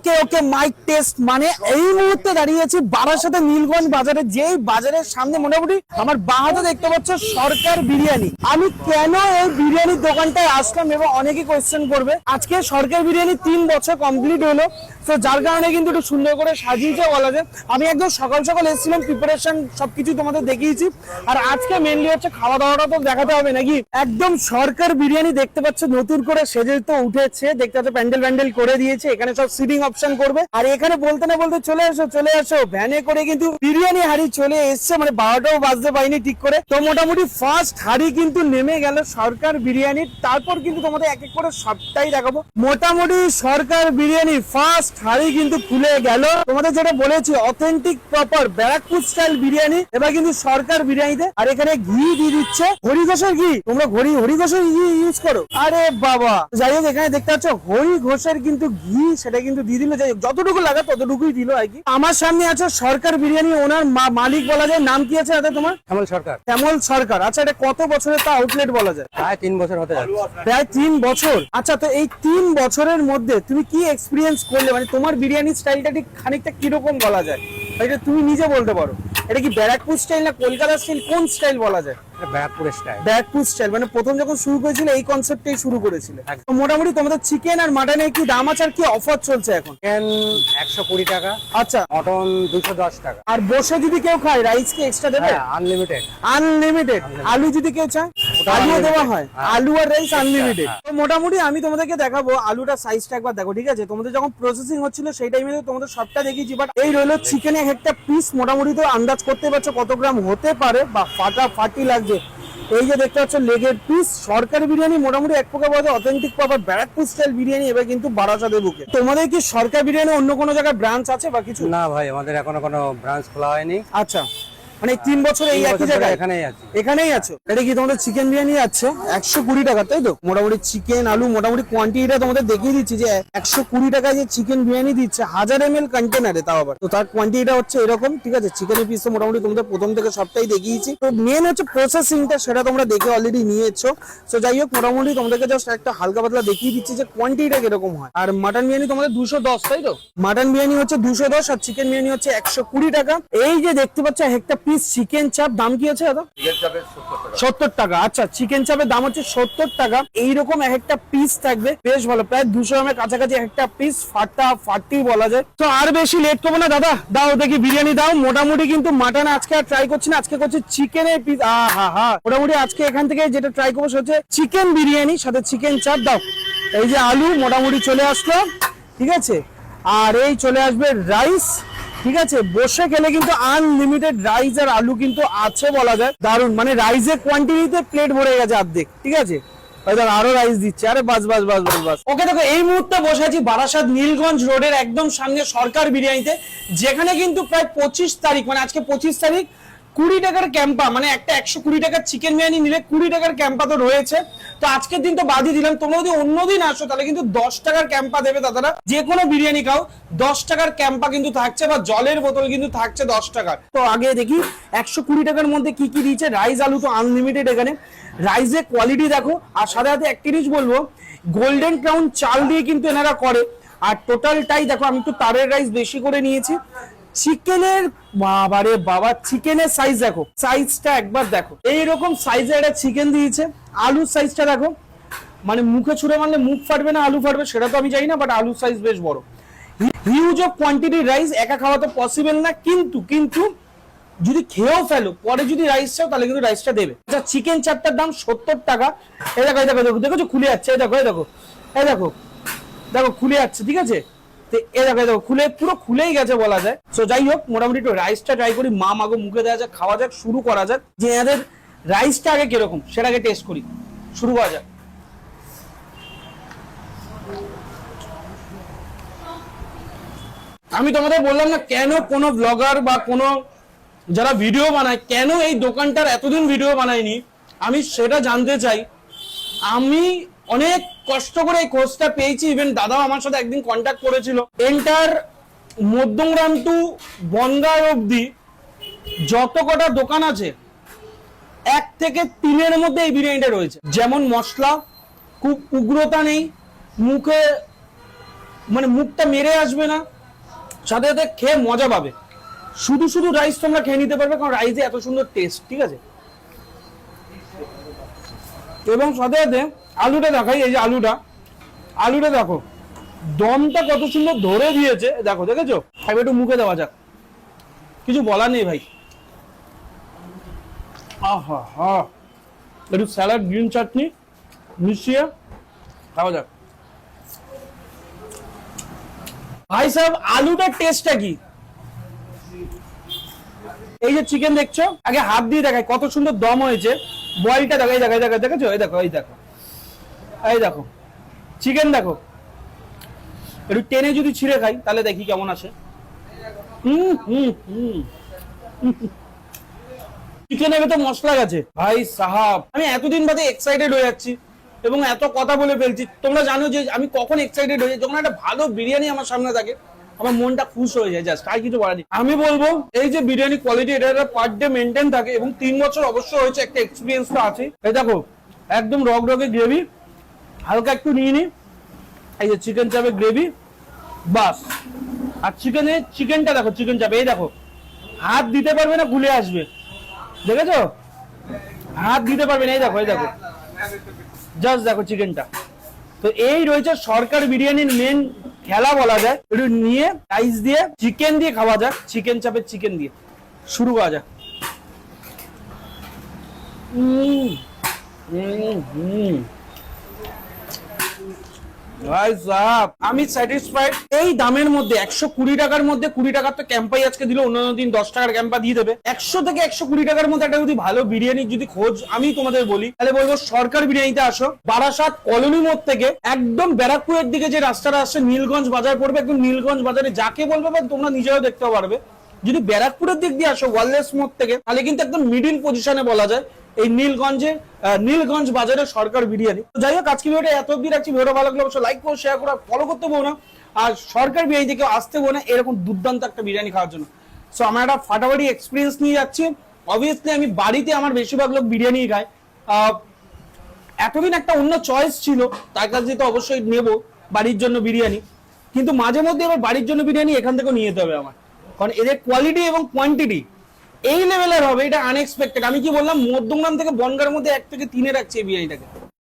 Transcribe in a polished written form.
ওকে ওকে mic test মানে এই মুহূর্তে দাঁড়িয়েছি বারাসাতে নীলগঞ্জ বাজারে, যেই বাজারের সামনে মোটামুটি আমার বাঁ হাতে দেখতে পাচ্ছ সরকার বিরিয়ানি। আমি কেন এই বিরিয়ানির দোকানটায় আসলাম এবং অনেকেই কোয়েশ্চেন করবে। আজকে সরকার বিরিয়ানি 3 বছর কমপ্লিট হলো, তো যার কারণে কিন্তু একটু সুন্দর করে সাজিয়েছে বলা যায়। আমি একদম সকাল সকাল এসেছিলাম, প্রিপারেশন সবকিছু তোমাদের দেখিয়েছি, আর আজকে মেনলি হচ্ছে খাওয়া দাওয়াটা তো দেখাতে হবে নাকি। একদম সরকার বিরিয়ানি দেখতে পাচ্ছ নতুন করে সেজে তো উঠেছে, দেখতে পাচ্ছ প্যান্ডেল প্যান্ডেল করে দিয়েছে, এখানে সব সিটিং অপশন করবে। আর এখানে বলতে না বলতে চলে আসো ভ্যানে করে কিন্তু বিরিয়ানি হাড়ি চলে এসছে, মানে 12টাও বাজতে পারিনি ঠিক করে। তো মোটামুটি ফার্স্ট হাড়ি কিন্তু নেমে গেল সরকার বিরিয়ানির, তারপর কিন্তু তোমাদের এক এক করে সবটাই দেখাবো। মোটামুটি সরকার বিরিয়ানি ফার্স্ট হাড়ি কিন্তু খুলে গেল। তোমাদের যেটা বলেছি authentic proper Barrackpore style biryani এবার কিন্তু সরকার বিরিয়ানিতে। আর এখানে ঘি দিয়ে দিচ্ছে হরিঘোষের ঘি, তোমরা হরিঘোষের ঘি ইউজ করো? আরে বাবা, যাই হোক এখানে দেখতে পাচ্ছ হরিঘোষের কিন্তু ঘি, সেটা কিন্তু দিয়ে দিল, যাই হোক যতটুকু লাগে ততটুকুই দিল আর কি। আমার সামনে আছে সরকার বিরিয়ানি ওনার মালিক বলা যায়, নাম কি আছে তোমার? শ্যামল সরকার। শ্যামল সরকার, আচ্ছা এটা কত বছরের তা আউটলেট বলা যায়? প্রায় 3 বছর হতে যাচ্ছে। প্রায় 3 বছর। আচ্ছা, তো এই 3 বছরের মধ্যে তুমি কি এক্সপিরিয়েন্স করলে, মানে তোমার বিরিয়ানি স্টাইলটা ঠিক খানিকটা কিরকম বলা যায় এটা তুমি নিজে বলতে পারো? এটা কি ব্যারাকপুর স্টাইল না কলকাতা স্টাইল, কোন স্টাইল বলা যায়? ব্যারাকপুর স্টাইল। ব্যারাকপুর স্টাইল মানে প্রথম যখন শুরু করেছিল এই কনসেপ্টেই শুরু করেছিল। মোটামুটি তোমাদের চিকেন আর মাটনের কি দাম আছে আর কি অফার চলছে এখন? চিকেন 120 টাকা, আচ্ছা, মটন 210 টাকা। আর বসে যদি কেউ খায় রাইস কি এক্সট্রা দেবে? আনলিমিটেড। আনলিমিটেড। আলু যদি কেউ চায় আলুও দেওয়া হয়, আলু আর রাইস আনলিমিটেড। তো মোটামুটি আমি তোমাদেরকে দেখাবো আলুটার সাইজটা একবার দেখো, ঠিক আছে? তোমাদের যখন প্রসেসিং হচ্ছিল সেই টাইমে তোমাদের সবটা দেখিয়েছি, বাট এই রইলো চিকেনে একটা পিস মোটামুটি তো আন্দাজ করতে পারছো কত গ্রাম হতে পারে বা ফাটাফাটি লাগছে। এই যে দেখতে পাচ্ছ লেগের পিস সরকারি বিরিয়ানি, মোটামুটি এক প্রকার বলা যায় authentic proper Barrackpore style biryani এবার কিন্তু বারাসাতে বুকে। তোমাদের কি সরকারি বিরিয়ানি অন্য কোনো জায়গায় ব্রাঞ্চ আছে বা কিছু? না ভাই, আমাদের এখনো কোনো ব্রাঞ্চ খোলা হয়নি। আচ্ছা, মানে 3 বছর এই একই জায়গায় এখানেই আছো। এটা কি তোমাদের চিকেন বিরিয়ানি আছে 120 টাকা, তাই তো? মোটামুটি চিকেন আলু মোটামুটি কোয়ান্টিটিটা তোমাদের দেখিয়ে দিচ্ছি যে 120 টাকায় যে চিকেন বিরিয়ানি দিচ্ছে 1000 ml কন্টেনারে, তাও আবার। তো তার কোয়ান্টিটিটা হচ্ছে এরকম, ঠিক আছে? চিকেনের পিস তো মোটামুটি তোমাদের প্রথম থেকে সবটাই দেখিয়েছি। তো মেন হচ্ছে প্রসেসিংটা, সেটা তোমরা দেখে অলরেডি নিয়েছো। তো যাই হোক মোটামুটি তোমাদেরকে জাস্ট একটা হালকা পাতলা দেখিয়ে দিচ্ছি যে কোয়ান্টিটিটা কিরকম হয়। আর মাটন বিরিয়ানি তোমাদের 210, তাই তো? মাটন বিরিয়ানি হচ্ছে 210 আর চিকেন বিরিয়ানি হচ্ছে 120 টাকা। এই যে দেখতে পাচ্ছ একটা পিস চিকেন চাপ দাম কি আছে দাদা? চিকেন চাপের 70 টাকা। আচ্ছা, চিকেন চাপের দাম হচ্ছে 70 টাকা। এইরকম একটা পিস থাকবে, বেশ ভালো, প্রায় 200 গ্রামের কাছাকাছি একটা পিস, ফাটাফাটি বলা যায়। তো আর বেশি লেট করবো না দাদা, দাও দেখি বিরিয়ানি দাও। মোটামুটি কিন্তু মাটন আজকে আর ট্রাই করছি না, আজকে করছি চিকেনের পিস। মোটামুটি আজকে এখান থেকে যেটা ট্রাই করবো হচ্ছে চিকেন বিরিয়ানি সাথে চিকেন চাপ দাও। এই যে আলু মোটামুটি চলে আসলো, ঠিক আছে? আর এই চলে আসবে রাইস, ঠিক আছে? বসে খেলে কিন্তু আনলিমিটেড রাইস আর আলু কিন্তু আছে বলা যায়, দারুন। মানে রাইসের কোয়ান্টিটিতে প্লেট ভরে গেছে অর্ধেক, ঠিক আছে? আরো রাইস দিচ্ছে, আরে বাস বাস বাস বাস বাস। ওকে, দেখো এই মুহূর্তে বসে আছি বারাসাত নীলগঞ্জ রোডের একদম সামনে সরকার বিরিয়ানিতে, যেখানে কিন্তু প্রায় 25 তারিখ, মানে আজকে 25 তারিখ, 20 টাকার ক্যাম্পা, মানে একটা 120 টাকার চিকেন বিরিয়ানি নিলে 20 টাকার ক্যাম্পা তো রয়েছে। তো আজকের দিন তো বাদই দিলাম, তোমরা যদি অন্যদিন আসো তাহলে কিন্তু 10 টাকার ক্যাম্পা দেবে দাদারা। যে কোনো বিরিয়ানি খাও 10 টাকার ক্যাম্পা কিন্তু থাকছে, বা জলের বোতল কিন্তু থাকছে 10 টাকার। তো আগে দেখি 120 টাকার মধ্যে কি কি দিয়েছে। রাইস আলু তো আনলিমিটেড এখানে, রাইসের কোয়ালিটি দেখো। আর সাথে সাথে একটা জিনিস বলবো, গোল্ডেন ক্রাউন চাল দিয়ে কিন্তু এনারা করে। আর টোটালটাই দেখো, আমি তো তারের রাইস বেশি করে নিয়েছি। চিকেনের বাবারে বাবা, চিকেনের সাইজ দেখো, সাইজটা একবার দেখো, এইরকম সাইজের একটা চিকেন দিয়েছে। আলুর সাইজটা দেখো, মানে মুখে ছুঁড়ে মারলে মুখ ফাটবে না আলু ফাটবে সেটা তো আমি জানি না, বাট আলুর সাইজ বেশ বড়। হিউজ অফ কোয়ান্টিটির রাইস একা খাওয়া তো পসিবল না, কিন্তু যদি খেয়েও ফেলো পরে যদি রাইস চাও তাহলে কিন্তু রাইসটা দেবে। আচ্ছা, চিকেন চারটার দাম 70 টাকা। এই দেখো, এই দেখো, দেখো দেখো খুলে যাচ্ছে, এই দেখো, এই দেখো, এই দেখো, দেখো খুলে যাচ্ছে, ঠিক আছে? খুলে পুরো খুলেই গেছে বলা যায়। তো যাই হোক মোটামুটি একটু রাইসটা ট্রাই করি, মা মাগো মুখে দেওয়া যাক, খাওয়া যাক, শুরু করা যাক। যে এদের রাইসটা আগে কিরকম সেটাকে টেস্ট করি, শুরু করা যাক। আমি তোমাদের বললাম না কেন কোনো ব্লগার বা কোনো যারা ভিডিও বানায় কেন এই দোকানটার এতদিন ভিডিও বানায়নি, আমি সেটা জানতে চাই। আমি অনেক কষ্ট করে এই খোঁজটা পেয়েছি, ইভেন দাদাও আমার সাথে একদিন কন্ট্যাক্ট করেছিল। এন্টার মধ্যমগ্রাম টু বনগাঁ অব্দি যত কটা দোকান আছে 1 থেকে 3-এর মধ্যে এই বিরিয়ানিটা রয়েছে। যেমন মশলা খুব উগ্রতা নেই, মুখে মানে মুখটা মেরে আসবে না, সাথে সাথে খেয়ে মজা পাবে। শুধু শুধু রাইস তোমরা খেয়ে নিতে পারবে, কারণ রাইসে এত সুন্দর টেস্ট, ঠিক আছে। এবং সাথে সাথে আলুটা দেখাই, এই যে আলুটা দেখো দমটা কত সুন্দর ধরে দিয়েছে, দেখো দেখেছো। এবার একটু মুখে দেওয়া যাক, কিছু বলার নেই ভাই। আহা হা, একটু স্যালাড, গ্রিন চাটনি মিশিয়ে খাওয়া যাক। ভাই সাহেব আলুটার টেস্টটা কি, এই যে চিকেন দেখছো, আগে হাত দিয়ে দেখায় কত সুন্দর দম হয়েছে। বয়েলটা দেখো, এই দেখো দেখেছো, এই দেখো এই দেখো চিকেন দেখো। একটু টেনে যদি ছিঁড়ে খাই তাহলে দেখি কেমন আছে। চিকেনে তো মশলা গেছে ভাই সাহাব। আমি এতদিন বাদে এক্সাইটেড হয়ে যাচ্ছি এবং এত কথা বলে ফেলছি। তোমরা জানো যে আমি কখন এক্সাইটেড হয়ে যাই, যখন একটা ভালো বিরিয়ানি আমার সামনে থাকে আমার মনটা খুশ হয়ে যায়, জাস্ট আর কিছু বলার নেই। আমি বলবো এই যে বিরিয়ানি কোয়ালিটি, এটা পার ডে মেনটেন থাকে এবং 3 বছর অবশ্য হয়েছে, একটা এক্সপিরিয়েন্স তো আছে। এই দেখো একদম রগে গ্রেভি, হালকা একটু নিয়ে নি, এই যে চিকেন চাপে গ্রেভি, বাস। আর চিকেনটা দেখো, চিকেন চাপে এই দেখো, হাত দিতে পারবে না গুলে আসবে, দেখেছো, হাত দিতে পারবে না। এই দেখো জাস্ট দেখো চিকেনটা। তো এই রয়েছে সরকার বিরিয়ানির মেন খেলা বলা যায়। একটু নিয়ে রাইস দিয়ে চিকেন দিয়ে খাওয়া যাক, চিকেন চাপে চিকেন দিয়ে শুরু করা যাক। আমি স্যাটিসফাইড। এই দামের মধ্যে 120 টাকার মধ্যে, 20 টাকার তো ক্যাম্পাই আজকে দিল, অন্যান্য দিন 10 টাকার ক্যাম্পা দিয়ে দেবে। 100 থেকে 120 টাকার মধ্যে একটা যদি ভালো বিরিয়ানির যদি খোঁজ আমি তোমাদের বলি, তাহলে বলবো সরকার বিরিয়ানিতে আসো। বারাসাত কলোনি মোড় থেকে একদম ব্যারাকপুরের দিকে যে রাস্তাটা আসছে, নীলগঞ্জ বাজার পড়বে, একদম নীলগঞ্জ বাজারে যাকে বলবে বা তোমরা নিজেরাও দেখতে পারবে। যদি ব্যারাকপুরের দিক দিয়ে আসো ওয়ারলেস মোড় থেকে, তাহলে কিন্তু একদম মিডিল পজিশনে বলা যায় এই নীলগঞ্জ বাজারে সরকার বিরিয়ানি। তো যাই হোক, আজকে ভিডিওটা এত অব্দি রাখছি। ভিডিওটা ভালো লাগলে অবশ্যই লাইক করো, শেয়ার করো, ফলো করতে পারো না। আর সরকার বিরিয়ানি থেকে আসতে পারো না এরকম দুর্দান্ত একটা বিরিয়ানি খাওয়ার জন্য। সো আমার একটা ফাটাফাটি এক্সপিরিয়েন্স নিয়ে যাচ্ছি। অবভিয়াসলি আমি বাড়িতে আমার বেশিরভাগ লোক বিরিয়ানি খায়, এতদিন একটা অন্য চয়েস ছিল, তার কাছে তো অবশ্যই নেবো বাড়ির জন্য বিরিয়ানি, কিন্তু মাঝে মধ্যে এবার বাড়ির জন্য বিরিয়ানি এখান থেকেও নিয়ে যেতে হবে আমার, কারণ এদের কোয়ালিটি এবং কোয়ান্টিটি এই লেভেলের হবে, এটা আনএক্সপেক্টেড। আমি কি বললাম, মধ্যমগ্রাম থেকে বনগাঁর মধ্যে 1 থেকে 3 রাখছি এই বিরিয়ানিটাকে।